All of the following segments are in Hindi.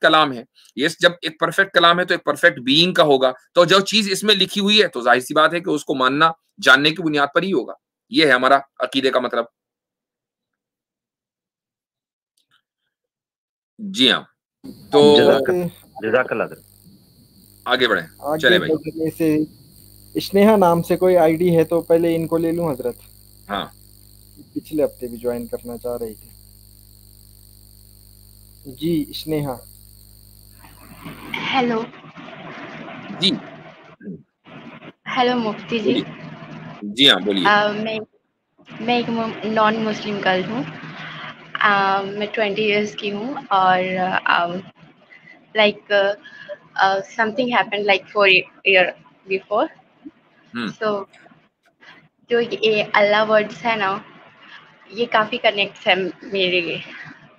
कलाम है, ये जब एक परफेक्ट कलाम है तो एक परफेक्ट बीइंग का होगा, तो जो चीज इसमें लिखी हुई है तो जाहिर सी बात है कि उसको मानना जानने की बुनियाद पर ही होगा। ये है हमारा अकीदे का मतलब। जी हाँ, तो जज़ाकल्लाह। आगे बढ़े, आगे चले भाई। बढ़ने से स्नेहा नाम से कोई आईडी है तो पहले इनको ले लूं हजरत। हाँ, पिछले हफ्ते भी ज्वाइन करना चाह रही थी। जी स्नेहा। हेलो। जी हेलो मुफ्ती जी। बोलिए। जी हाँ, बोलिए। मैं एक नॉन मुस्लिम गर्ल हूँ। मैं 20 इयर्स की हूँ और like something happened like 4 year before. So जो ये अल्लाह वर्ड्स है ना, ये काफ़ी कनेक्ट है मेरे लिए।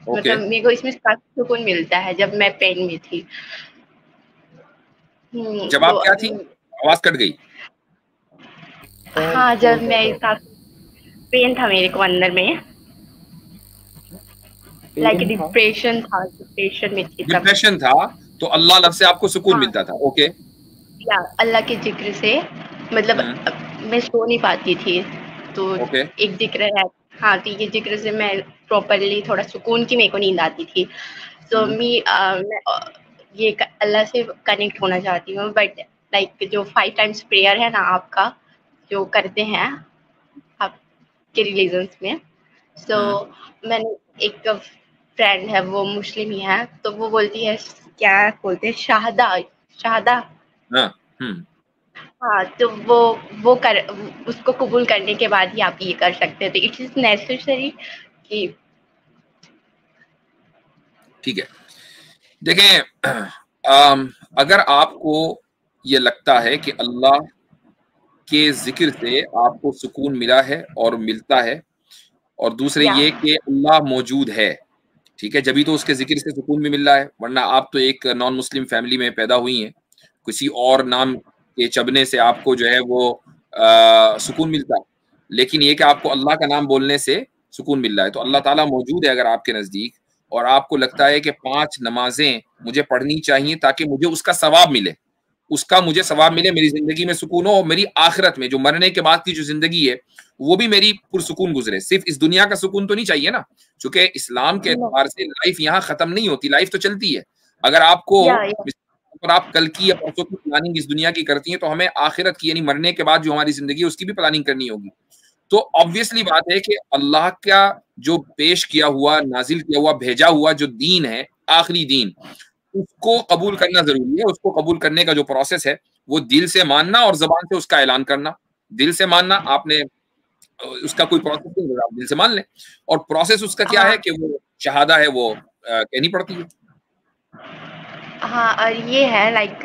मतलब मेरे को इसमें काफ़ी सुकून मिलता है जब मैं पेन में थी। जब आप क्या थी? आवाज कट गई। हाँ, जब मैं काफी पेन था मेरे को अंदर में, लाइक डिप्रेशन था, डिप्रेशन में थी। डिप्रेशन था तो अल्लाह लफ्ज़ से आपको सुकून मिलता था। ओके, या अल्लाह के जिक्र से, मतलब मैं सो नहीं पाती थी तो एक जिक्र है। हाँ, तो ये जिक्र से मैं प्रॉपरली थोड़ा सुकून की मेरे को नींद आती थी। तो मैं ये अल्लाह से कनेक्ट होना चाहती हूँ, बट लाइक जो 5 टाइम्स प्रेयर है ना आपका, जो करते हैं आपके रिलीजन्स में, सो मैंने एक फ्रेंड है वो मुस्लिम ही है, तो वो बोलती है, क्या बोलते हैं, शहादा। हाँ, तो वो उसको कबूल करने के बाद ही आप ये कर सकते हैं। तो इट इज नेसेसरी कि ठीक है। देखें, अगर आपको ये लगता है कि अल्लाह के जिक्र से आपको सुकून मिला है और मिलता है, और दूसरे ये कि अल्लाह मौजूद है, ठीक है, जभी तो उसके जिक्र से सुकून भी मिल रहा है, वरना आप तो एक नॉन मुस्लिम फैमिली में पैदा हुई हैं, किसी और नाम के चबने से आपको जो है वो सुकून मिलता है। लेकिन ये कि आपको अल्लाह का नाम बोलने से सुकून मिल रहा है, तो अल्लाह ताला मौजूद है अगर आपके नज़दीक, और आपको लगता है कि 5 नमाजें मुझे पढ़नी चाहिए ताकि मुझे उसका सवाब मिले, मुझे सवाब मिले, मेरी जिंदगी में सुकून हो, और मेरी आखिरत में जो मरने के बाद की जो जिंदगी है वो भी मेरी पुरसुकून गुजरे। सिर्फ इस दुनिया का सुकून तो नहीं चाहिए ना, क्योंकि इस्लाम के एतबार से लाइफ यहाँ खत्म नहीं होती, लाइफ तो चलती है। अगर आपको और आप कल की या परसों की प्लानिंग इस दुनिया की करती हैं, तो हमें आखिरत की यानी मरने के बाद जो हमारी जिंदगी है उसकी भी प्लानिंग करनी होगी। तो ऑब्वियसली बात है कि अल्लाह का जो पेश किया हुआ, नाजिल किया हुआ, भेजा हुआ जो दीन है, आखिरी दीन, उसको कबूल करना जरूरी है। उसको कबूल करने का जो प्रोसेस है वो दिल से मानना और जबान से उसका ऐलान करना। दिल से मानना, आपने उसका कोई प्रोसेस नहीं, आप दिल से मान लें, और प्रोसेस उसका क्या है कि वो शहादा है, वो कहनी पड़ती है। हाँ, और ये है लाइक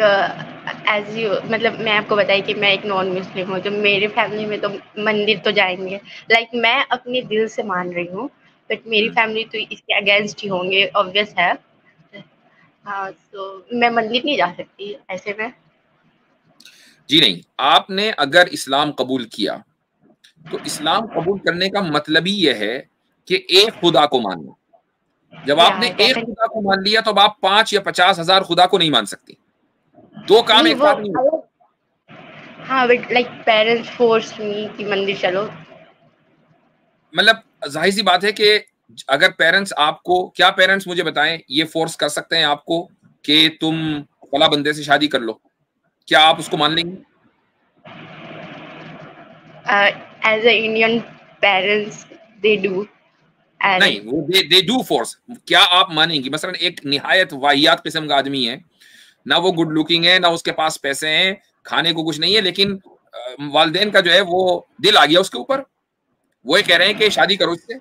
एज यू, मतलब मैं आपको बताई कि मैं एक नॉन मुस्लिम हूँ, तो मेरे फैमिली में तो मंदिर तो जाएंगे, लाइक मैं अपने दिल से मान रही हूँ, बट मेरी फैमिली तो इसके अगेंस्ट ही होंगे, ऑब्वियस है। हाँ, तो मैं मंदिर नहीं जा सकती ऐसे में। जी नहीं, आपने अगर इस्लाम कबूल किया तो इस्लाम कबूल करने का मतलब ही यह है कि एक खुदा को मानना। जब आपने एक खुदा को मान लिया तो अब आप 5 या 50,000 खुदा को नहीं मान सकते। 2 काम एक साथ नहीं। हाँ, but like parents force me कि मंदिर चलो। मतलब जाहिर सी बात है कि अगर पेरेंट्स आपको, क्या पेरेंट्स मुझे बताएं, ये फोर्स कर सकते हैं आपको कि तुम फला बंदे से शादी कर लो, क्या आप उसको मान लेंगे? As a Indian parents they do. नहीं, वो दे डू फोर्स। क्या आप मानेंगी? मसलन एक निहायत वाहियात किस्म का आदमी है, ना वो गुड लुकिंग है, ना उसके पास पैसे हैं, खाने को कुछ नहीं है, लेकिन वालिदैन का जो है वो दिल आ गया उसके ऊपर, वो ये कह रहे हैं कि शादी करो इससे।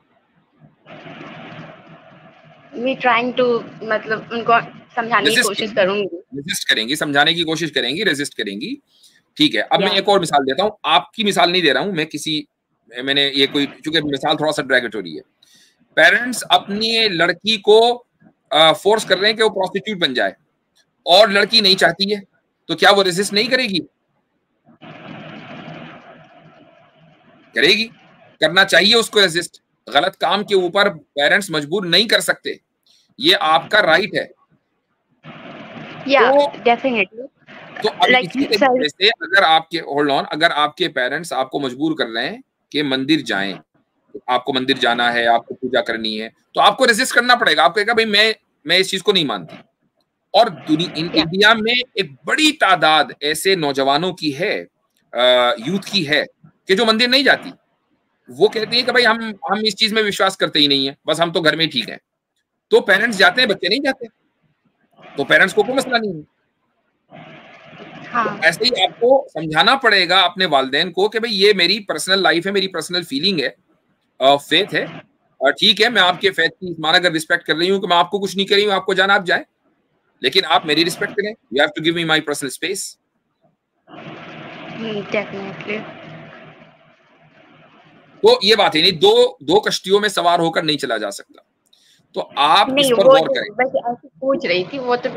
मैं ट्राइंग टू, मतलब उनको समझाने की कोशिश करूंगी। रेजिस्ट करेंगी, समझाने की कोशिश करेंगी, रेजिस्ट करेंगी। ठीक है, अब मैं एक और मिसाल देता हूँ। आपकी मिसाल नहीं दे रहा हूँ मैं, मैंने ये कोई, चूंकि मिसाल थोड़ा सा ड्रैगेटरी है। पेरेंट्स अपनी लड़की को फोर्स कर रहे हैं कि वो प्रोस्टिट्यूट बन जाए, और लड़की नहीं चाहती है, तो क्या वो रेजिस्ट नहीं करेगी? करेगी। करना चाहिए उसको रेजिस्ट। गलत काम के ऊपर पेरेंट्स मजबूर नहीं कर सकते, ये आपका राइट है। डेफिनेटली। तो अब इसी तरीके से अगर आपके पेरेंट्स आपको मजबूर कर रहे हैं कि मंदिर जाएं, आपको मंदिर जाना है, आपको पूजा करनी है, तो आपको रेजिस्ट करना पड़ेगा। आपको कहेगा भाई मैं इस चीज को नहीं मानती। और इंडिया में एक बड़ी तादाद ऐसे नौजवानों की है, यूथ की है, कि जो मंदिर नहीं जाती। वो कहती है कि भाई हम इस चीज में विश्वास करते ही नहीं है, बस हम तो घर में ही ठीक है। तो पेरेंट्स जाते हैं, बच्चे नहीं जाते, तो पेरेंट्स को कोई मसला नहीं है। हाँ। तो ऐसे ही आपको समझाना पड़ेगा अपने वालिदैन को कि भाई ये मेरी पर्सनल लाइफ है, मेरी पर्सनल फीलिंग है, फेथ है, और ठीक है मैं आपके फेथ की ईमान अगर रिस्पेक्ट कर रही हूँ कि मैं आपको कुछ नहीं कर रही हूँ, आपको जाना आप जाए, लेकिन आप मेरी रिस्पेक्ट करें। You have to give me my personal space. Definitely. तो ये बात है, नहीं दो कश्तियों में सवार होकर नहीं चला जा सकता। तो आप इस पर गौर करें। वैसे ऐसे सोच रही थी, वो तो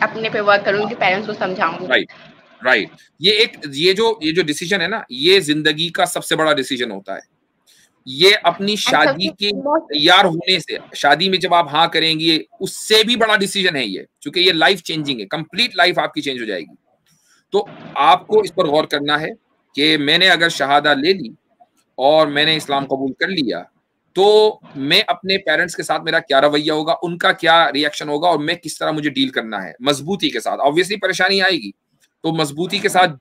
अपने पे वर्क करूंगी, पेरेंट्स को समझाऊंगी। राइट। ये जो डिसीजन है ना, ये जिंदगी का सबसे बड़ा डिसीजन होता है। ये अपनी शादी के तैयार होने से, शादी में जब आप हाँ करेंगी, उससे भी बड़ा डिसीजन है ये, क्योंकि ये लाइफ चेंजिंग है, कंप्लीट लाइफ आपकी चेंज हो जाएगी। तो आपको इस पर गौर करना है कि मैंने अगर शहादा ले ली और मैंने इस्लाम कबूल कर लिया, तो मैं अपने पेरेंट्स के साथ मेरा क्या रवैया होगा, उनका क्या रिएक्शन होगा, और मैं किस तरह मुझे डील करना है मजबूती के साथ। ऑब्वियसली परेशानी आएगी, तो मजबूती के साथ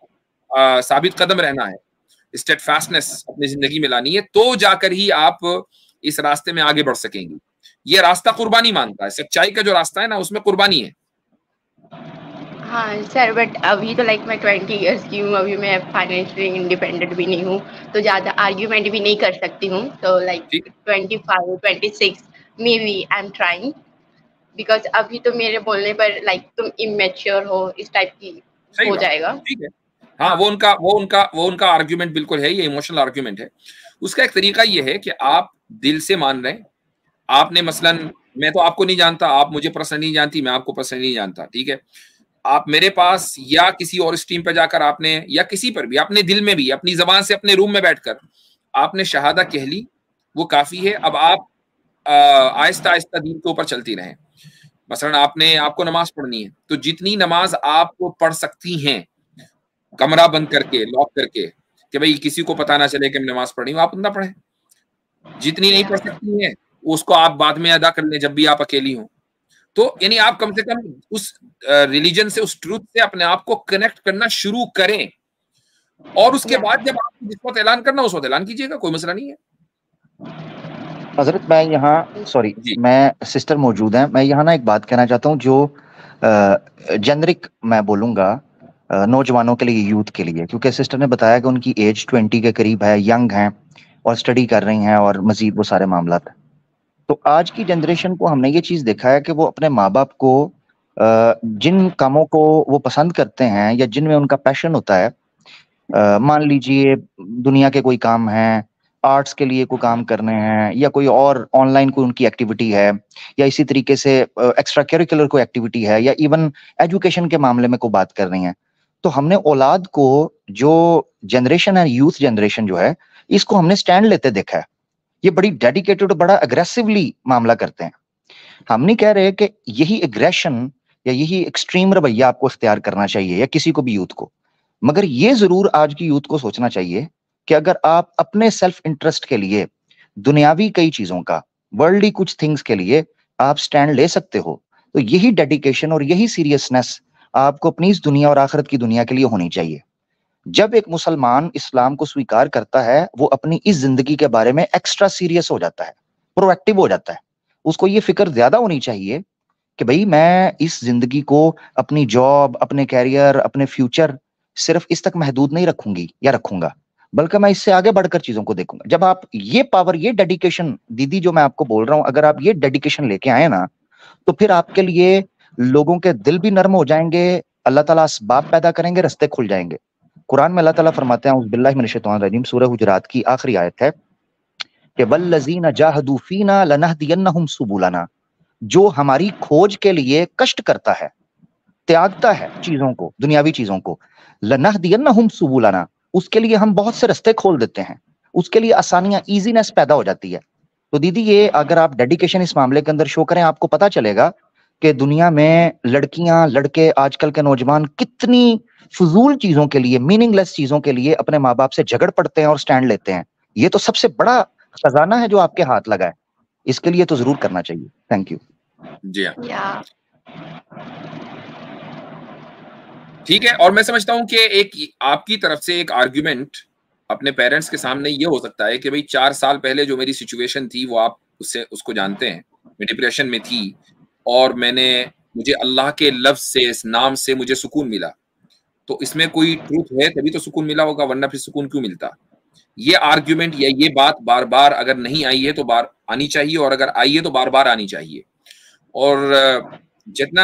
साबित कदम रहना है, स्टेडफास्टनेस अपनी जिंदगी में लानी है, तो जाकर ही आप इस रास्ते में आगे बढ़ सकेंगी। ये रास्ता कुर्बानी मांगता है, सच्चाई का जो रास्ता है ना, उसमें कुर्बानी है। हाँ सर, बट अभी तो लाइक मैं 20 इयर्स की हूँ, अभी मैं फाइनेंशियली इंडिपेंडेंट भी नहीं हूँ, तो ज्यादा आर्ग्यूमेंट भी नहीं कर सकती हूँ। तो like 25, 26 maybe I am trying, because अभी तो मेरे बोलने पर लाइक तुम इमेच्योर हो इस टाइप की हो जाएगा। ठीक है, हाँ, वो उनका आर्ग्यूमेंट बिल्कुल है, ये इमोशनल आर्ग्यूमेंट है। उसका एक तरीका ये है कि आप दिल से मान रहे हैं। आपने मसलन, मैं तो आपको नहीं जानता, आप मुझे पर्सनली नहीं जानती, मैं आपको पर्सनली नहीं जानता, ठीक है। आप मेरे पास या किसी और स्ट्रीम पे जाकर आपने, या किसी पर भी अपने दिल में भी अपनी जबान से अपने रूम में बैठकर आपने शहादा कह ली, वो काफी है। अब आप आहिस्ता आहिस्ता दीन के ऊपर चलती रहें। मसलन आपको नमाज पढ़नी है, तो जितनी नमाज आप पढ़ सकती हैं कमरा बंद करके, लॉक करके, कि भाई किसी को पता ना चले कि मैं नमाज पढ़ रही हूँ, आप उतना पढ़ें। जितनी नहीं पढ़ सकती हैं उसको आप बाद में अदा कर लें जब भी आप अकेली हो। तो यानी आप कम से कम उस रिलीजन से, उस ट्रूथ से अपने आप को कनेक्ट करना शुरू करें, और उसके बाद जब आपको जिस वक्त ऐलान करना उस वक्त ऐलान कीजिएगा, कोई मसला नहीं है। हजरत मैं यहाँ मैं सिस्टर मौजूद हैं, मैं यहाँ ना एक बात कहना चाहता हूँ जो जेनरिक मैं बोलूँगा नौजवानों के लिए, यूथ के लिए, क्योंकि सिस्टर ने बताया कि उनकी एज 20 के करीब है, यंग हैं और स्टडी कर रही हैं और मजीद वो सारे मामला। तो आज की जनरेशन को हमने ये चीज देखा है कि वो अपने माँ बाप को जिन कामों को वो पसंद करते हैं या जिनमें उनका पैशन होता है, मान लीजिए दुनिया के कोई काम हैं, आर्ट्स के लिए कोई काम करने हैं, या कोई और ऑनलाइन कोई उनकी एक्टिविटी है, या इसी तरीके से एक्स्ट्रा करिकुलर कोई एक्टिविटी है, या इवन एजुकेशन के मामले में कोई बात कर रही है, तो हमने औलाद को, जो जनरेशन है, यूथ जनरेशन जो है, इसको हमने स्टैंड लेते देखा है। ये बड़ी डेडिकेटेड, बड़ा अग्रेसिवली मामला करते हैं। हम नहीं कह रहे कि यही एग्रेशन या यही एक्सट्रीम रवैया आपको इख्तियार करना चाहिए या किसी को भी यूथ को, मगर ये जरूर आज की यूथ को सोचना चाहिए कि अगर आप अपने सेल्फ इंटरेस्ट के लिए, दुनियावी कई चीजों का, वर्ल्डली कुछ थिंग्स के लिए आप स्टैंड ले सकते हो, तो यही डेडिकेशन और यही सीरियसनेस आपको अपनी इस दुनिया और आखिरत की दुनिया के लिए होनी चाहिए। जब एक मुसलमान इस्लाम को स्वीकार करता है, वो अपनी इस जिंदगी के बारे में एक्स्ट्रा सीरियस हो जाता है, प्रोएक्टिव हो जाता है। उसको ये फिक्र ज्यादा होनी चाहिए कि भाई मैं इस जिंदगी को, अपनी जॉब, अपने कैरियर, अपने फ्यूचर सिर्फ इस तक महदूद नहीं रखूंगी या रखूंगा, बल्कि मैं इससे आगे बढ़कर चीजों को देखूंगा। जब आप ये पावर, ये डेडिकेशन, दीदी जो मैं आपको बोल रहा हूं, अगर आप ये डेडिकेशन लेके आए ना, तो फिर आपके लिए लोगों के दिल भी नर्म हो जाएंगे, अल्लाह ताला असबाब पैदा करेंगे, रास्ते खुल जाएंगे। कुरान में अल्लाह ताला फरमाते हैं, औज़ुबिल्लाहि मिनश्शैतानिर्रजीम, सूरह हुजुरात की आखिरी आयत है कि वल्लज़ीना जाहदू फीना लनहदियन्नहुम सुबुलना, जो हमारी खोज के लिए कष्ट करता है, त्यागता है चीजों को, दुनियावी चीजों को, लनहदियन्नहुम सुबुलना, उसके लिए हम बहुत से रास्ते खोल देते हैं, उसके लिए आसानियां, ईजीनेस पैदा हो जाती है। तो दीदी, ये अगर आप डेडिकेशन इस मामले के अंदर शो करें, आपको पता चलेगा कि दुनिया में लड़कियां, लड़के, आजकल के नौजवान कितनी फजूल चीजों के लिए, मीनिंगलेस चीजों के लिए अपने माँ बाप से झगड़ पड़ते हैं और स्टैंड लेते हैं। ये तो सबसे बड़ा खजाना है जो आपके हाथ लगा है, इसके लिए तो जरूर करना चाहिए। Thank you. जी हाँ, ठीक है। और मैं समझता हूं कि एक आपकी तरफ से एक आर्ग्यूमेंट अपने पेरेंट्स के सामने ये हो सकता है कि भाई 4 साल पहले जो मेरी सिचुएशन थी वो आप उसको जानते हैं, मैं डिप्रेशन में थी और मुझे अल्लाह के लफ्ज से, इस नाम से मुझे सुकून मिला, तो इसमें कोई ट्रूथ है तभी तो सुकून मिला होगा, वरना फिर सुकून क्यों मिलता। ये आर्ग्यूमेंट या ये बात बार बार अगर नहीं आई है तो बार आनी चाहिए, और अगर आई है तो बार बार आनी चाहिए। और जितना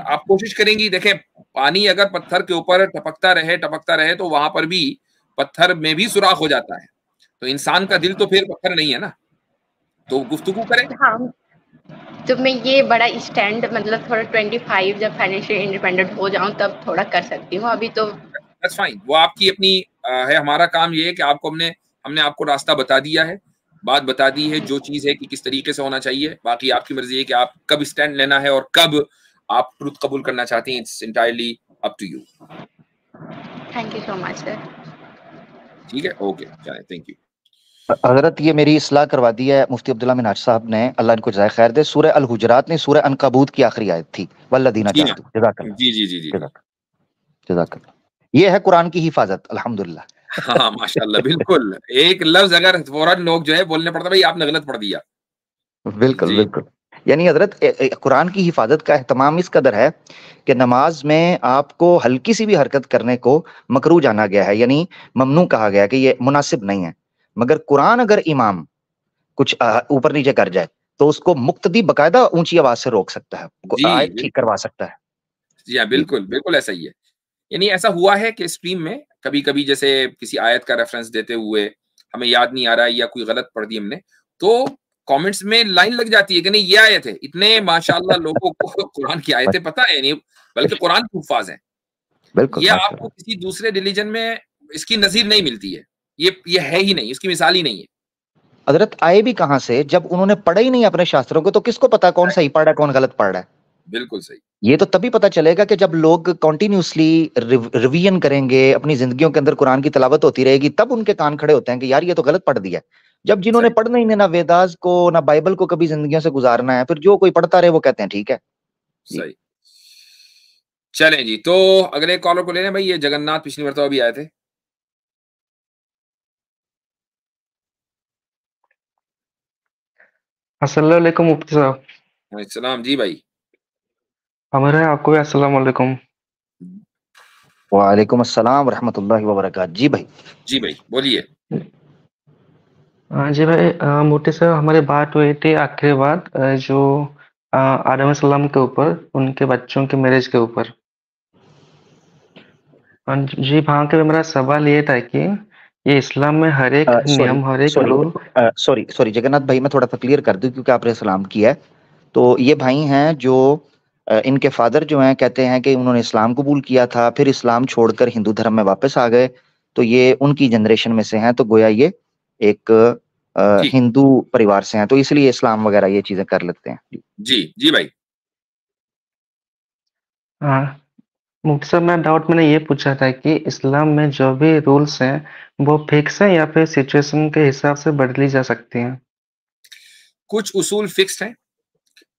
आप कोशिश करेंगी, देखें पानी अगर पत्थर के ऊपर टपकता रहे तो वहां पर भी पत्थर में भी सुराख हो जाता है, तो इंसान का दिल तो फिर पत्थर नहीं है ना, तो गुफ्तगू करें। हाँ, तो मैं ये बड़ा स्टैंड मतलब थोड़ा 25 जब फाइनेंशियल इंडिपेंडेंट हो जाऊं तब थोड़ा कर सकती हूँ, अभी तो दैट्स फाइन, वो आपकी अपनी है। हमारा काम ये है कि आपको हमने आपको रास्ता बता दिया है, बात बता दी है, जो चीज है कि किस तरीके से होना चाहिए। बाकी आपकी मर्जी है कि आप कब स्टैंड लेना है और कब आप ट्रुथ कबूल करना चाहती हैं, it's entirely up to you. Thank you so much sir. ठीक है, ओके, चलें, थैंक यू। हजरत ये मेरी इस्लाह करवा दी है मुफ्ती अब्दुल्ला मिनाज साहब ने, अल्लाह इनको जज़ाए खैर दे। सूरह अल हुजरात नहीं, सूरह अनकबूत की आखिरी आयत थी, वल्लदीना जाहदू। जज़ाकल्लाह। जी जी जी जी, जज़ाकल्लाह। ये है कुरान की हिफाजत, अल्हम्दुलिल्लाह। हाँ माशाल्लाह, बिल्कुल। एक लफ्ज अगर फौरन लोग जो है बोलने पड़ता, भाई आपने गलत पढ़ दिया। बिल्कुल बिल्कुल। यानी हजरत कुरान की हिफाजत का एहतमाम इस कदर है कि नमाज में आपको हल्की सी भी हरकत करने को मकरू जाना गया है, यानी ममनू कहा गया कि ये मुनासिब नहीं है। मगर कुरान अगर इमाम कुछ ऊपर नीचे कर जाए तो उसको मुक्तदी बकायदा ऊंची आवाज से रोक सकता है, आयत ठीक करवा सकता है। जी हाँ, बिल्कुल बिल्कुल ऐसा ही है। यानी ऐसा हुआ है कि स्ट्रीम में कभी कभी जैसे किसी आयत का रेफरेंस देते हुए हमें याद नहीं आ रहा है या कोई गलत पढ़ दी हमने, तो कमेंट्स में लाइन लग जाती है कि नहीं ये आयत है। इतने माशाल्लाह लोगों को कुरान की आयतें पता है, नहीं बल्कि कुरान के हुफ्फाज हैं। ये आपको किसी दूसरे रिलीजन में इसकी नजीर नहीं मिलती है, ये है ही नहीं, इसकी मिसाल ही नहीं है। हजरत आए भी कहां से, जब उन्होंने पढ़ा ही नहीं अपने शास्त्रों को, तो किसको पता कौन सही पढ़ रहा है कौन गलत पढ़ रहा है। बिल्कुल सही। ये तो तभी पता चलेगा कि जब लोग कॉन्टिन्यूसली रिवीजन करेंगे, अपनी जिंदगियों के अंदर कुरान की तिलावत होती रहेगी, तब उनके कान खड़े होते हैं कि यार ये तो गलत पढ़ दिया। जब जिन्होंने पढ़ना ही नहीं, ना वेदास को ना बाइबल को कभी जिंदगियों से गुजारना है, फिर जो कोई पढ़ता रहे वो कहते हैं ठीक है। सही। चलें जी, तो अगले कॉलर को ले लें भाई। ये जगन्नाथ पिछली मरतबा भी आए थे। अस्सलाम वालेकुम मुफ्ती साहब। वालेकुम जी भाई। हमारे आपको भी अस्सलाम वालेकुम। वालेकुम अस्सलाम व रहमतुल्लाहि व बरकातहू। जी भाई। जी भाई बोलिए। जी भाई, मुफ्ती साहब हमारी बात हुई थी आखिरी बात जो आदम सलाम के ऊपर, उनके बच्चों के मैरिज के ऊपर। जी, वहाँ के मेरा सवाल ये था कि ये इस्लाम में हर एक नियम, हर एक रूल। सॉरी जगन्नाथ भाई, मैं थोड़ा सा क्लियर कर दूं क्योंकि आपने सलाम किया है। तो ये भाई हैं जो इनके फादर जो हैं कहते हैं कि उन्होंने इस्लाम कबूल किया था, फिर इस्लाम छोड़कर हिंदू धर्म में वापस आ गए, तो ये उनकी जनरेशन में से हैं, तो गोया ये एक हिंदू परिवार से हैं, तो इसलिए इस्लाम वगैरह ये चीजें कर लेते हैं। जी जी भाई। हाँ मुफ्ती साहब, मैंने ये पूछा था कि इस्लाम में जो भी रूल्स हैं वो फिक्स है या फिर सिचुएशन के हिसाब से बदली जा सकती हैं। कुछ उसूल फिक्स्ड हैं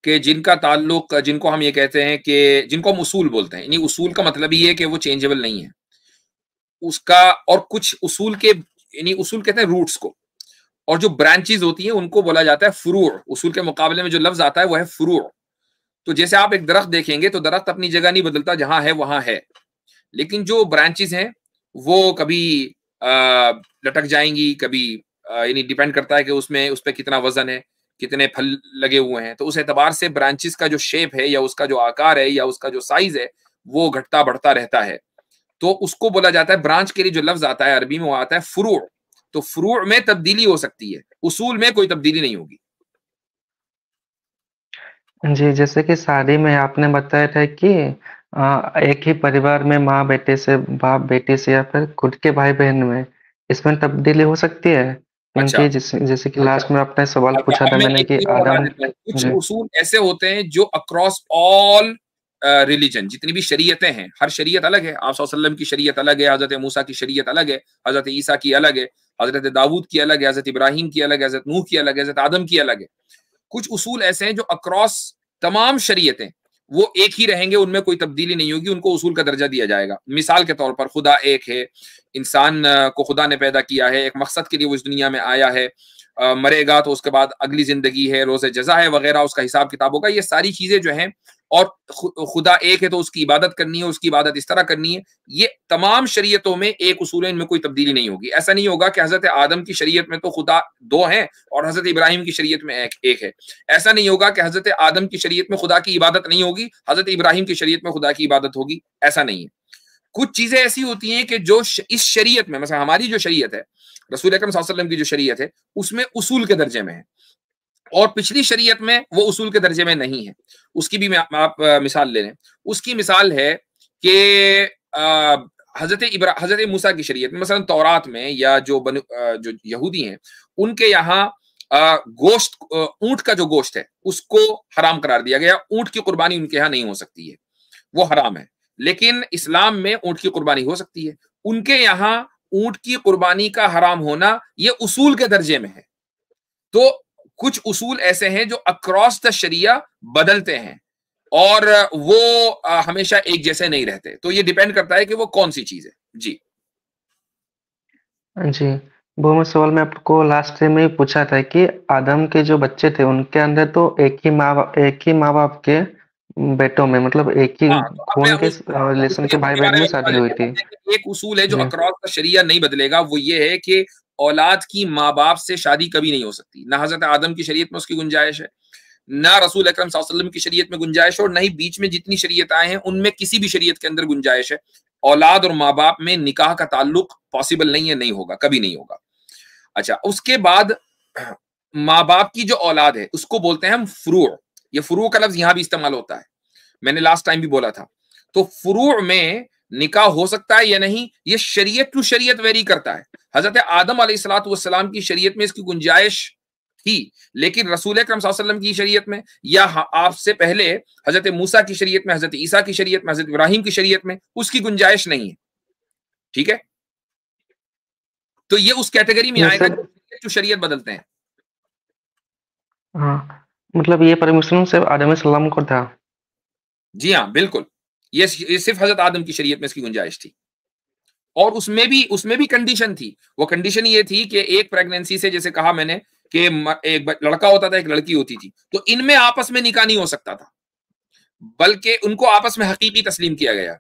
कि जिनका ताल्लुक, जिनको हम ये कहते हैं कि जिनको हम उसूल बोलते हैं, यानी उसूल का मतलब ये है कि वो चेंजेबल नहीं है उसका। और कुछ उसूल के, यानी उसूल कहते हैं रूट्स को, और जो ब्रांचेस होती हैं उनको बोला जाता है फुरूअ। उसूल के मुकाबले में जो लफ्ज आता है वो है फुरूअ। तो जैसे आप एक दरख्त देखेंगे तो दरख्त अपनी जगह नहीं बदलता, जहां है वहां है, लेकिन जो ब्रांचेस हैं वो कभी लटक जाएंगी, कभी यानी डिपेंड करता है कि उसमें उस पर कितना वजन है, कितने फल लगे हुए हैं। तो उस एतबार से ब्रांचेस का जो शेप है या उसका जो आकार है या उसका जो साइज है वो घटता बढ़ता रहता है। तो उसको बोला जाता है, ब्रांच के लिए जो लफ्ज आता है अरबी में वो आता है फुरूअ। तो फुरूअ में तब्दीली हो सकती है, उसूल में कोई तब्दीली नहीं होगी। जी, जैसे कि शादी में आपने बताया था कि एक ही परिवार में माँ बेटे से, बाप बेटे से, या फिर खुद के भाई बहन में, इसमें तब्दीली हो सकती है क्योंकि जैसे कि लास्ट में आपने सवाल पूछा था मैंने कि आदम, कुछ उसूल ऐसे होते हैं जो अक्रॉस ऑल रिलीजन, जितनी भी शरीयतें हैं, हर शरीयत अलग है। आप सल्लल्लाहु अलैहि वसल्लम की शरीयत अलग है, हजरत मूसा की शरीयत अलग है, हजरत ईसा की अलग है, हजरत दाऊद की अलग है, हजरत इब्राहिम की अलग है, हजरत नूह की अलग है, हजरत आदम की अलग है। कुछ उसूल ऐसे हैं जो अक्रॉस तमाम शरीयतें वो एक ही रहेंगे, उनमें कोई तब्दीली नहीं होगी, उनको उसूल का दर्जा दिया जाएगा। मिसाल के तौर पर खुदा एक है, इंसान को खुदा ने पैदा किया है, एक मकसद के लिए वो इस दुनिया में आया है, मरेगा तो उसके बाद अगली जिंदगी है, रोज़े जज़ा है वगैरह, उसका हिसाब किताब होगा। ये सारी चीजें जो हैं, और खुदा एक है तो उसकी इबादत करनी है, उसकी इबादत इस तरह करनी है, ये तमाम शरीयतों में एक उसूल है, इनमें कोई तब्दीली नहीं होगी। ऐसा नहीं होगा कि हजरत आदम की शरीयत में तो खुदा दो हैं और हजरत इब्राहिम की शरीयत में एक है। ऐसा नहीं होगा कि हजरत आदम की शरीयत में खुदा की इबादत नहीं होगी, हजरत इब्राहिम की शरीयत में खुदा की इबादत होगी, ऐसा नहीं है। कुछ चीजें ऐसी होती हैं कि जो इस शरीयत में, मतलब हमारी जो शरीयत है, रसूल अकरम सल्लल्लाहु अलैहि वसल्लम की जो शरीयत है, उसमें उसूल के दर्जे में है, और पिछली शरीयत में वो उसूल के दर्जे में नहीं है। उसकी भी आप मिसाल ले लें। उसकी मिसाल है कि हजरत मूसा की शरीयत में, मसलन तौरात में, या जो यहूदी हैं उनके यहाँ गोश्त, ऊंट का जो गोश्त है उसको हराम करार दिया गया। ऊंट की कुर्बानी उनके यहाँ नहीं हो सकती है, वो हराम है। लेकिन इस्लाम में ऊंट की कुर्बानी हो सकती है। उनके यहाँ ऊंट की कुर्बानी का हराम होना ये उसूल के दर्जे में है। तो कुछ उसूल ऐसे हैं जो अक्रॉस द शरिया बदलते हैं और वो हमेशा एक जैसे नहीं रहते। तो ये डिपेंड करता है कि वो कौन सी चीज है। जी जी, वो मैं सवाल में आपको लास्ट में ही पूछा था कि आदम के जो बच्चे थे उनके अंदर तो एक ही माँ बाप के बेटों में, मतलब एक ही खून के रिलेशन के भाई बहन में शादी हुई थी। एक उसूल है जो अक्रॉस द शरिया नहीं बदलेगा, वो ये है कि औलाद की माँ बाप से शादी कभी नहीं हो सकती। ना हजरत आदम की शरीयत में उसकी गुंजाइश है, ना रसूल अकरम सल्लल्लाहु अलैहि वसल्लम की शरीयत में गुंजाइश है, और ना ही बीच में जितनी शरीयत आए हैं उनमें किसी भी शरीयत के अंदर गुंजाइश है। औलाद और माँ बाप में निकाह का ताल्लुक पॉसिबल नहीं है, नहीं होगा, कभी नहीं होगा। अच्छा, उसके बाद माँ बाप की जो औलाद है उसको बोलते हैं हम फ्रू। ये फ्रू का लफ्ज यहां भी इस्तेमाल होता है, मैंने लास्ट टाइम भी बोला था। तो फ्रू में निकाह हो सकता है या नहीं, ये शरीयत टू शरीयत वेरी करता है। हजरत आदम अलैहिस्सलातु वस्सलाम की शरीयत में इसकी गुंजाइश थी, लेकिन रसूल अकरम सल्लल्लाहु अलैहि वसल्लम की शरीयत में, या आपसे पहले हजरत मूसा की शरीयत में, हजरत ईसा की शरीयत में, हजरत इब्राहिम की शरीयत में उसकी गुंजाइश नहीं है। ठीक है, तो ये उस कैटेगरी में आएगा जो शरीयत बदलते हैं। हाँ, मतलब ये परमिशन सिर्फ आदम सलाम को था। जी हाँ, बिल्कुल, ये सिर्फ हजरत आदम की शरीयत में इसकी गुंजाइश थी, और उसमें भी कंडीशन थी। वो कंडीशन ये थी कि एक प्रेगनेंसी से, जैसे कहा मैंने कि एक लड़का होता था, एक लड़की होती थी, तो इनमें आपस में निकाह नहीं हो सकता था, बल्कि उनको आपस में हकीकी तस्लीम किया गया।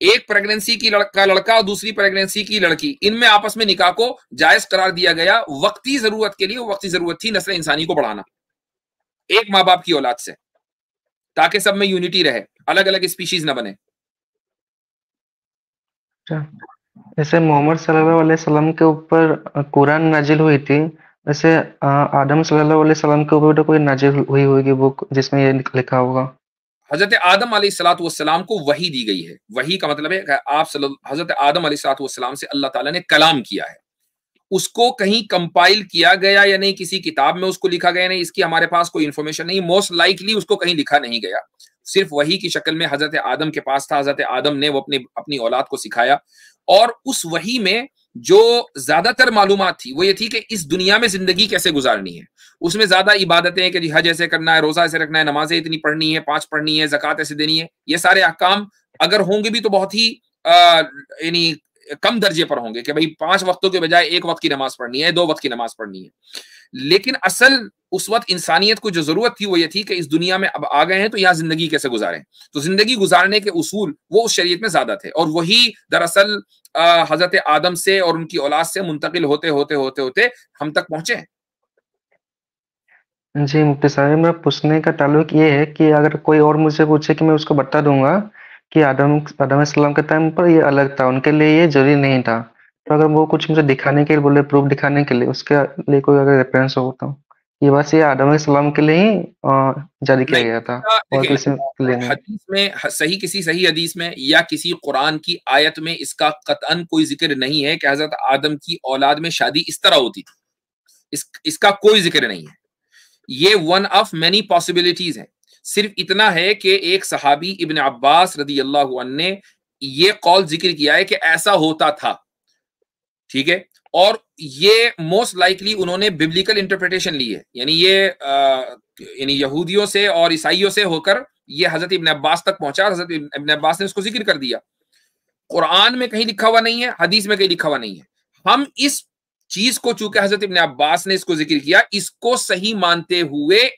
एक प्रेगनेंसी की लड़का और दूसरी प्रेगनेंसी की लड़की, इनमें आपस में निकाह को जायज करार दिया गया वक्ती जरूरत के लिए। वक्ती जरूरत थी नस्ल इंसानी को बढ़ाना एक माँ बाप की औलाद से, ताकि सब में यूनिटी रहे, अलग अलग स्पीशीज ना बने। जैसे मोहम्मद सल्लल्लाहु अलैहि वसल्लम के ऊपर कुरान नाजिल हुई थी, वैसे आदम सल्लल्लाहु अलैहि वसल्लम के ऊपर तो कोई नाजिल हुई होगी बुक जिसमें ये लिखा होगा। हजरत आदम अलैहिस्सलातु वस्सलाम को वही दी गई है। वही का मतलब है कि आप हजरत आदम अलैहिस्सलातु वस्सलाम से अल्लाह ताला ने कलाम किया है। उसको कहीं कंपाइल किया गया या नहीं, किसी किताब में उसको लिखा गया नहीं, इसकी हमारे पास कोई इंफॉर्मेशन नहीं। मोस्ट लाइकली उसको कहीं लिखा नहीं गया, सिर्फ वही की शक्ल में हजरत आदम के पास था। हजरत आदम ने वो अपनी औलाद को सिखाया, और उस वही में जो ज्यादातर मालूमात थी वो ये थी कि इस दुनिया में जिंदगी कैसे गुजारनी है। उसमें ज्यादा इबादतें कि हज ऐसे करना है, रोजा ऐसे रखना है, नमाजें इतनी पढ़नी है, 5 पढ़नी है, ज़कात ऐसे देनी है, ये सारे अहकाम अगर होंगे भी तो बहुत ही यानी कम दर्जे पर होंगे कि भाई 5 वक्तों के बजाय 1 वक्त की नमाज पढ़नी है, 2 वक्त की नमाज पढ़नी है। लेकिन असल उस वक्त इंसानियत को जो जरूरत थी वो ये थी कि इस दुनिया में अब आ गए हैं तो यहाँ जिंदगी कैसे गुजारें। तो जिंदगी गुजारने के उसूल वो उस शरीयत में ज्यादा थे, और वही दरअसल हजरत आदम से और उनकी औलाद से मुंतकिल होते होते होते होते हम तक पहुंचे हैं। जी मुफ्ती साहब, मेरा पूछने का ताल्लुक ये है कि अगर कोई और मुझसे पूछे कि मैं उसको बता दूंगा कि आदम सलाम के टाइम पर ये अलग था, उनके लिए ये जरूरी नहीं था। तो अगर वो कुछ मुझे दिखाने के लिए बोले, प्रूफ दिखाने के लिए, उसके लिए कोई अगर रेफरेंस हो तो ये बस ये आदम सलाम के लिए ही जारी किया गया था, और किसी के लिए नहीं। हदीस में किसी सही हदीस में या किसी कुरान की आयत में इसका कतअन कोई जिक्र नहीं है कि हजरत आदम की औलाद में शादी इस तरह होती थी। इसका कोई जिक्र नहीं है। ये वन ऑफ मैनी पॉसिबिलिटीज है। सिर्फ इतना है कि एक सहाबी इब्न अब्बास रदी अल्लाहु अन्हु ने ये कौल जिक्र किया है कि ऐसा होता था, ठीक है, और ये मोस्ट लाइकली उन्होंने बिब्लिकल इंटरप्रिटेशन ली है, यानी ये यानी यहूदियों से और ईसाइयों से होकर ये हजरत इब्न अब्बास तक पहुंचा। हजरत इब्न अब्बास ने उसको जिक्र कर दिया। कुरान में कहीं लिखा हुआ नहीं है, हदीस में कहीं लिखा हुआ नहीं है। हम इस चीज को, चूंकि हजरत इब्न अब्बास ने इसको जिक्र किया, इसको सही मानते हुए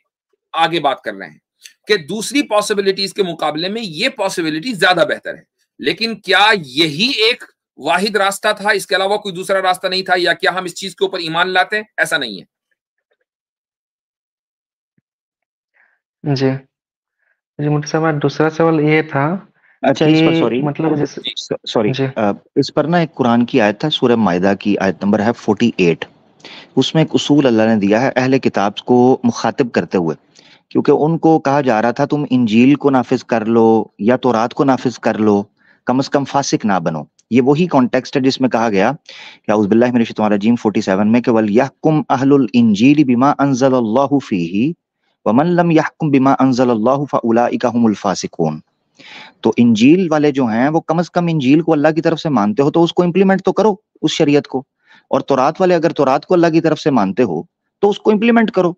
आगे बात कर रहे हैं कि दूसरी पॉसिबिलिटीज के मुकाबले में ये पॉसिबिलिटी ज्यादा बेहतर है। लेकिन क्या यही एक वाहिद रास्ता था, इसके अलावा कोई दूसरा रास्ता नहीं था, या क्या हम इस चीज के ऊपर ईमान लाते हैं? ऐसा नहीं है। जी जी, मुफ्ती साहब दूसरा सवाल ये था अच्छा, इस पर सॉरी, मतलब सॉरी, इस पर ना एक कुरान की आयत है, सूरह माइदा की आयत नंबर है 48। उसमें एक उसूल अल्लाह ने दिया है अहले किताब को मुखातिब करते हुए, क्योंकि उनको कहा जा रहा था तुम इंजील को नाफिज कर लो या तौरात को नाफिज कर लो, कम से कम फासिक ना बनो। ये वही कॉन्टेक्स्ट है जिसमें कहा गया कि औज़ु बिल्लाहि मिनश शैतानिर रजीम 47 में, केवल यहकुम अहलुल इंजील बिमा अंज़लल्लाहु फीही व मन लम यहकुम बिमा अंज़लल्लाहु फउलाइका हुमुल फासिकून। तो इंजील वाले जो हैं वो कम से कम इंजील को अल्लाह की तरफ से मानते हो तो उसको इंप्लीमेंट तो करो, उस शरीयत को। और तौरात वाले अगर तौरात को अल्लाह की तरफ से मानते हो तो उसको इंप्लीमेंट करो।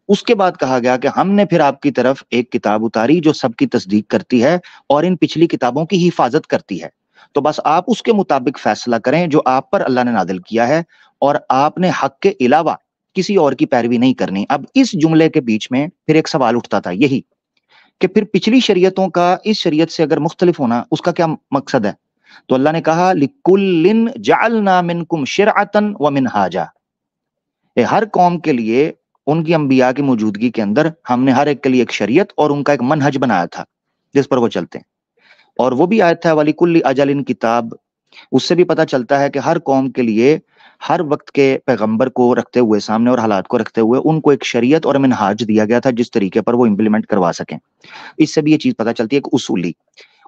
उसके बाद कहा गया कि हमने फिर आपकी तरफ एक किताब उतारी जो सबकी तस्दीक करती है और इन पिछली किताबों की हिफाजत करती है, तो बस आप उसके मुताबिक फैसला करें जो आप पर अल्लाह ने नादिल किया है, और आपने हक के अलावा किसी और की पैरवी नहीं करनी। अब इस जुमले के बीच में फिर एक सवाल उठता था, यही कि फिर पिछली शरीयतों का इस शरीयत से अगर मुख्तलिफ होना, उसका क्या मकसद है? तो अल्लाह ने कहा लिकुल्लिन जअलना मिनकुम शिरअतन व मिनहाजा, हर कौम के लिए उनकी अंबिया की मौजूदगी के अंदर हमने हर एक के लिए एक शरीयत और उनका एक मनहज बनाया था जिस पर वो चलते हैं। और वो भी आयत है वलिकुल्ली अजलिन किताब। उससे भी पता चलता है कि हर कौम के लिए हर वक्त के पैगंबर को रखते हुए सामने और हालात को रखते हुए उनको एक शरीयत और मिनहाज दिया गया था जिस तरीके पर वो इंप्लीमेंट करवा सकें। इससे भी ये चीज पता चलती है कि उसूली,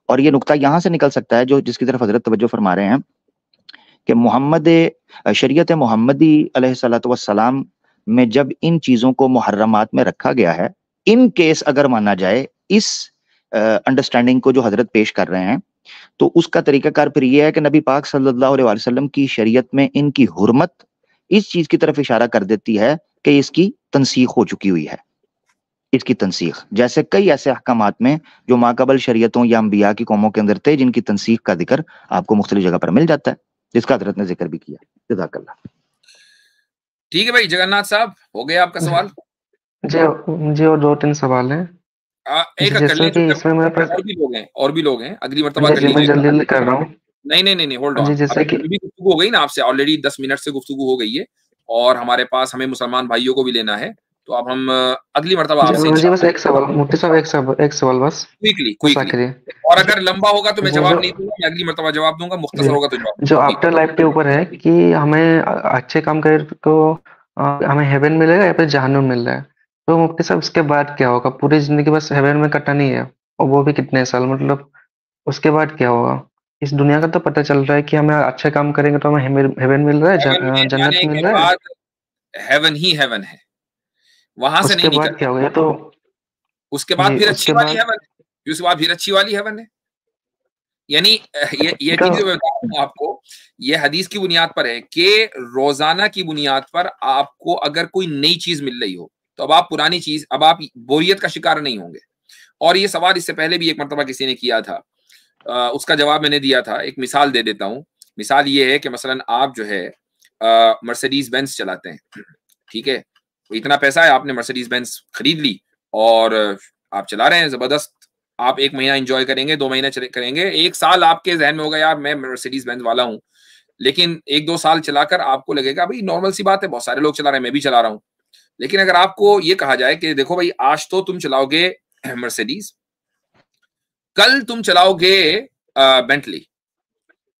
और ये नुक्ता यहां से निकल सकता है जो जिसकी तरफ हजरत तवज्जो फरमा रहे हैं कि शरीयत मोहम्मदी अलैहिस्सलातु वस्सलाम में जब इन चीजों को मुहर्रमात में रखा गया है, इन केस अगर माना जाए इस अंडरस्टैंडिंग को जो हजरत पेश कर रहे हैं, तो उसका तरीकाकार फिर यह है कि नबी पाक सल्लल्लाहु अलैहि वसल्लम की शरीयत में इनकी हुर्मत इस चीज की तरफ इशारा कर देती है कि इसकी तनसीख हो चुकी हुई है। इसकी तनसीख जैसे कई ऐसे अहकामात में जो माकबल शरीयतों या अंबिया की कौमों के अंदर थे, जिनकी तनसीख का जिक्र आपको मुख्तलिफ जगह पर मिल जाता है, जिसका हजरत ने जिक्र भी किया। जज़ाकल्लाह। ठीक है भाई जगन्नाथ साहब, हो गया आपका सवाल? जी, और 2-3 सवाल हैं। एक कर लें, इसमें मेरे पास और भी लोग हैं, अगली मर्तबा कर लीजिए। जल्दी कर रहा हूँ। नहीं, होल्ड ऑन। जैसे कि अभी गुफ्तगू हो गई ना आपसे, ऑलरेडी 10 मिनट से गुफ्तगू हो गई है, और हमारे पास हमें मुसलमान भाइयों को भी लेना है, तो अब हम अगली मर्तबा आपसे जी बस एक सवाल मुफ्ती साहब, एक सवाल बस क्विकली, और अगर लंबा होगा तो मैं जवाब नहीं दूंगा, मैं अगली मर्तबा जवाब दूंगा, मुख्तसर होगा तो जवाब। जो आफ्टर लाइफ के ऊपर है कि हमें अच्छे काम करे तो हमें हेवन मिलेगा या फिर जहन्नुम मिल रहा है, तो मुफ्ती साहब उसके बाद क्या होगा? पूरी जिंदगी बस हेवन में कटनी है, और वो भी कितने साल, मतलब उसके बाद क्या होगा? इस दुनिया का तो पता चल रहा है कि हमें अच्छे काम करेंगे तो हमें हेवन मिल रहा है, जन्नत मिल रहा है, हेवन ही हेवन है, वहां से नहीं निकल। बाद क्या होगा? तो उसके बाद फिर अच्छी वाली हेवन है, उसके बाद फिर अच्छी वाली हेवन है। यानी ये चीज मैं बता रहा हूं आपको, ये हदीस की बुनियाद पर है कि रोजाना की बुनियाद पर आपको अगर कोई नई चीज मिल रही हो तो अब आप पुरानी चीज, अब आप बोरियत का शिकार नहीं होंगे। और ये सवाल इससे पहले भी एक मरतबा किसी ने किया था, उसका जवाब मैंने दिया था। एक मिसाल दे देता हूँ। मिसाल ये है कि मसलन आप जो है मर्सिडीज बेंज चलाते हैं, ठीक है, तो इतना पैसा है, आपने मर्सिडीज बेंज खरीद ली और आप चला रहे हैं, जबरदस्त। आप 1 महीना एंजॉय करेंगे, 2 महीने करेंगे, 1 साल आपके जहन में होगा यार मैं मर्सिडीज बेंज वाला हूँ। लेकिन 1-2 साल चलाकर आपको लगेगा भाई नॉर्मल सी बात है, बहुत सारे लोग चला रहे हैं, मैं भी चला रहा हूँ। लेकिन अगर आपको ये कहा जाए कि देखो भाई आज तो तुम चलाओगे मर्सिडीज, कल तुम चलाओगे बेंटली,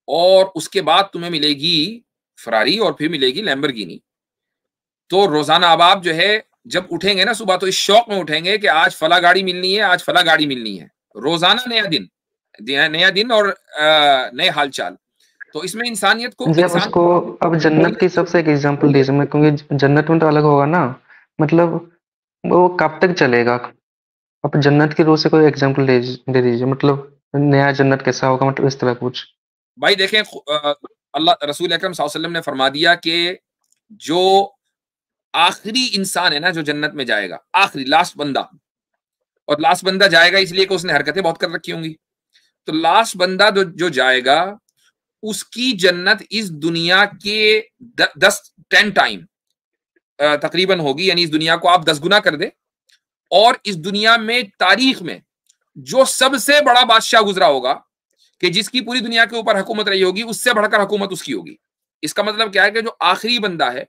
और उसके बाद तुम्हें मिलेगी फरारी, और फिर मिलेगी लैम्बोर्गिनी। तो रोजाना अब आप जो है जब उठेंगे ना सुबह, तो इस शौक में उठेंगे कि आज फला गाड़ी मिलनी है, आज फला गाड़ी मिलनी है। रोजाना नया दिन और नए हालचाल। तो इसमें इंसानियत को जी, आप उसको अब जन्नत की सबसे एक एग्जांपल दीजिए, मैं क्योंकि जन्नत में तो अलग होगा ना, मतलब वो कब तक चलेगा? आप जन्नत की रोह से कोई एग्जांपल दे दीजिए, मतलब नया जन्नत कैसा होगा, मतलब इस तरह कुछ। भाई देखें, अल्लाह रसूल अकरम सल्लल्लाहु अलैहि वसल्लम ने फरमा दिया कि जो आखिरी इंसान है ना जो जन्नत में जाएगा, आखिरी लास्ट बंदा, और लास्ट बंदा जाएगा इसलिए कि उसने हरकतें बहुत कर रखी होंगी, तो लास्ट बंदा जो जाएगा उसकी जन्नत इस दुनिया के 10 टाइम तकरीबन होगी, यानी इस दुनिया को आप 10 गुना कर दे, और इस दुनिया में तारीख में जो सबसे बड़ा बादशाह गुजरा होगा कि जिसकी पूरी दुनिया के ऊपर हुकूमत रही होगी, उससे बढ़कर हुकूमत उसकी होगी। इसका मतलब क्या है कि जो आखिरी बंदा है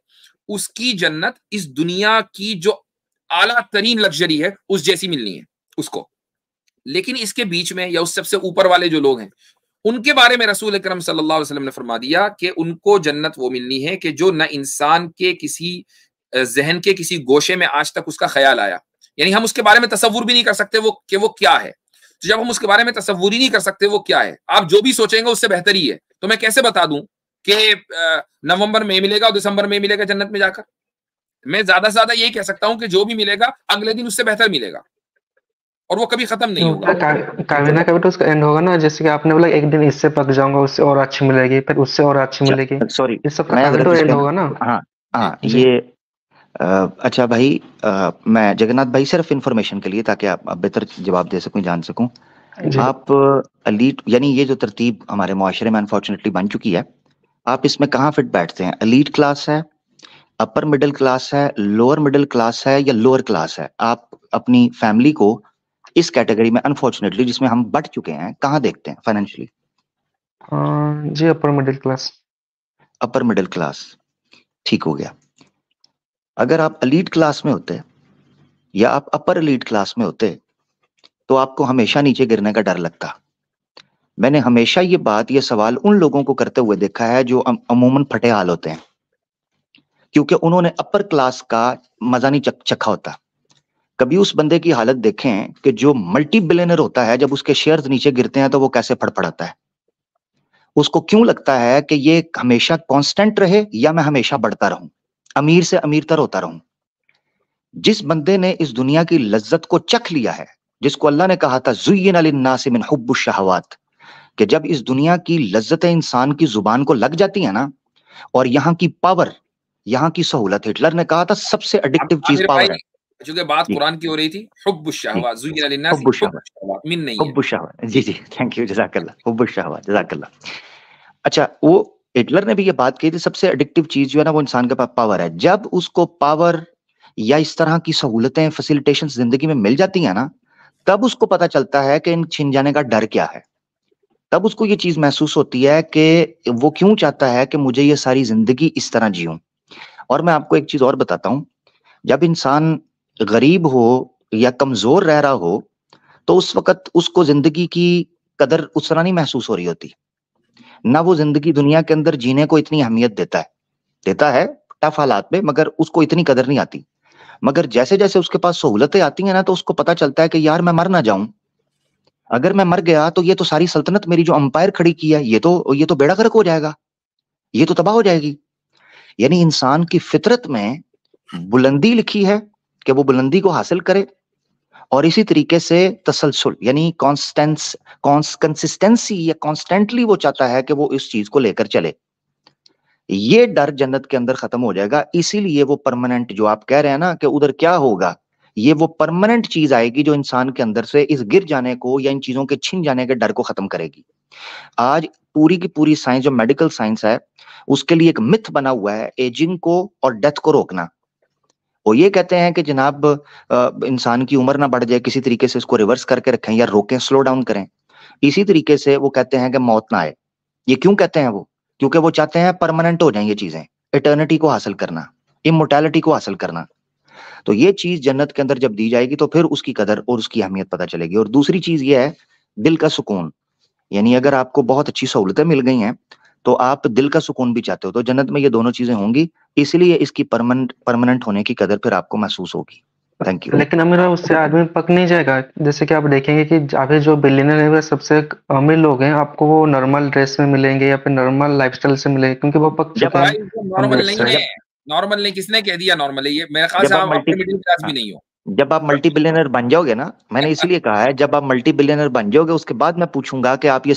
उसकी जन्नत इस दुनिया की जो आला तरीन लग्जरी है उस जैसी मिलनी है उसको। लेकिन इसके बीच में या उस सबसे ऊपर वाले जो लोग हैं उनके बारे में रसूल अकरम सल्लल्लाहु अलैहि वसल्लम ने फरमा दिया कि उनको जन्नत वो मिलनी है कि जो न इंसान के किसी जहन के किसी गोशे में आज तक उसका ख्याल आया, यानी हम उसके बारे में तसव्वुर भी नहीं कर सकते वो क्या है। तो जब हम उसके बारे में तसव्वुर ही नहीं कर सकते वो क्या है, आप जो भी सोचेंगे उससे बेहतर ही है, तो मैं कैसे बता दूं कि नवंबर में मिलेगा और दिसंबर में मिलेगा जन्नत में जाकर? मैं ज्यादा से ज्यादा यही कह सकता हूं कि जो भी मिलेगा अगले दिन उससे बेहतर मिलेगा और वो कभी खत्म नहीं होगा। कामना का भी तो उसका एंड होगा ना, जैसे कि आपने बोला एक दिन इससे पक जाऊंगा, उससे और अच्छी मिलेगी, फिर उससे और अच्छी मिलेगी। सॉरी, ये सब का तो एंड होगा ना। हाँ ये अच्छा भाई, मैं जगन्नाथ भाई सिर्फ इंफॉर्मेशन के लिए, ताकि आप बेहतर जवाब दे सकूं, जान सकूं, आप एलीट, यानी ये जो तरतीब हमारे मुआशरे में अनफॉर्चुनेटली बन चुकी है, आप इसमें कहाँ फिट बैठते हैं? एलीट क्लास है, अपर मिडिल क्लास है, लोअर मिडिल क्लास है, या लोअर क्लास है? आप अपनी फैमिली को इस कैटेगरी में अनफॉर्चुनेटली जिसमें हम बढ़ चुके हैं कहाँ देखते हैं फाइनेंशियली? जी upper middle class. Upper middle class, ठीक हो गया। अगर आप एलीट क्लास में होते या आप अपर एलीट क्लास में होते तो आपको हमेशा नीचे गिरने का डर लगता। मैंने हमेशा ये सवाल उन लोगों को करते हुए देखा है जो अमूमन फटे हाल होते हैं, क्योंकि उन्होंने अपर क्लास का मजा नहीं चखा होता। कभी उस बंदे की हालत देखें कि जो मल्टी बिलियनर होता है, जब उसके शेयर्स नीचे गिरते हैं तो वो कैसे फड़फड़ाता है। उसको क्यों लगता है कि ये हमेशा कांस्टेंट रहे या मैं हमेशा बढ़ता रहूं, अमीर से अमीरतर होता रहूं। जिस बंदे ने इस दुनिया की लज्जत को चख लिया है, जिसको अल्लाह ने कहा था ज़ुय्यिना लिन्नासि मिन हुब्बुश शहवात, कि जब इस दुनिया की लज्जतें इंसान की जुबान को लग जाती है ना, और यहाँ की पावर, यहाँ की सहूलत, हिटलर ने कहा था सबसे एडिक्टिव चीज पावर है। चूंकि बात कुरान की हो रही थी, हुब्बुश शहवात, ज़ुय्यिना लिन्नासि हुब्बुश शहवात, मिन नहीं है, हुब्बुश शहवात। जी जी, थैंक यू, जज़ाकल्लाह, हुब्बुश शहवात, जज़ाकल्लाह। अच्छा, वो हिटलर ने भी ये बात कही थी, सबसे एडिक्टिव चीज जो है ना वो इंसान के पास पावर है। जब उसको पावर या इस तरह की सहूलतें, फैसिलिटेशन जिंदगी में मिल जाती है ना, तब उसको पता चलता है कि इन छिन जाने का डर क्या है। तब उसको ये चीज महसूस होती है कि वो क्यों चाहता है कि मुझे ये सारी जिंदगी इस तरह जीऊं। और मैं आपको एक चीज और बताता हूं, जब इंसान गरीब हो या कमजोर रह रहा हो तो उस वक्त उसको जिंदगी की कदर उस तरह नहीं महसूस हो रही होती ना। वो जिंदगी दुनिया के अंदर जीने को इतनी अहमियत देता है टफ हालात में, मगर उसको इतनी कदर नहीं आती। मगर जैसे जैसे उसके पास सहूलतें आती हैं ना, तो उसको पता चलता है कि यार मैं मर ना जाऊं। अगर मैं मर गया तो ये तो सारी सल्तनत मेरी जो अंपायर खड़ी की है, ये तो बेड़ा गर्क हो जाएगा, ये तो तबाह हो जाएगी। यानी इंसान की फितरत में बुलंदी लिखी है कि वो बुलंदी को हासिल करे, और इसी तरीके से तसलसल यानी कंसिस्टेंसी या कॉन्स्टेंटली वो चाहता है कि वो इस चीज को लेकर चले। ये डर जन्नत के अंदर खत्म हो जाएगा। इसीलिए वो परमानेंट, जो आप कह रहे हैं ना कि उधर क्या होगा, ये वो परमानेंट चीज आएगी जो इंसान के अंदर से इस गिर जाने को या इन चीजों के छिन जाने के डर को खत्म करेगी। आज पूरी की पूरी साइंस, जो मेडिकल साइंस है, उसके लिए एक मिथ बना हुआ है एजिंग को और डेथ को रोकना। वो ये कहते हैं कि जनाब इंसान की उम्र ना बढ़ जाए, किसी तरीके से इसको रिवर्स करके रखें या रोकें, स्लो डाउन करें। इसी तरीके से वो कहते हैं कि मौत ना आए। ये क्यों कहते हैं वो? क्योंकि वो चाहते हैं परमानेंट हो जाए ये चीजें, इटर्निटी को हासिल करना, इमोर्टैलिटी को हासिल करना। तो ये चीज जन्नत के अंदर जब दी जाएगी तो फिर उसकी कदर और उसकी अहमियत पता चलेगी। और दूसरी चीज ये है दिल का सुकून। यानी अगर आपको बहुत अच्छी सहूलतें मिल गई हैं तो आप दिल का सुकून भी चाहते हो, तो जन्नत में ये दोनों चीजें होंगी, इसलिए इसकी परमानेंट होने की कदर फिर आपको महसूस होगी। Thank you. लेकिन अमीर उससे आदमी पक नहीं जाएगा। जैसे कि आप देखेंगे कि अभी जो बिलियनर है, सबसे अमीर लोग हैं, आपको वो नॉर्मल ड्रेस में मिलेंगे या फिर नॉर्मल लाइफस्टाइल से मिलेंगे, क्योंकि वो पक चुके हैं। नॉर्मल नहीं है, नॉर्मल नहीं, किसने कह दिया नॉर्मल है? ये मेरे ख्याल से आप मिडिल क्लास भी नहीं हो। जब आप मल्टी बिलियनर बन जाओगे ना, मैंने इसलिए कहा है जब आप मल्टी बिलियनर बन जाओगे उसके बाद मैं पूछूंगा कि आप ये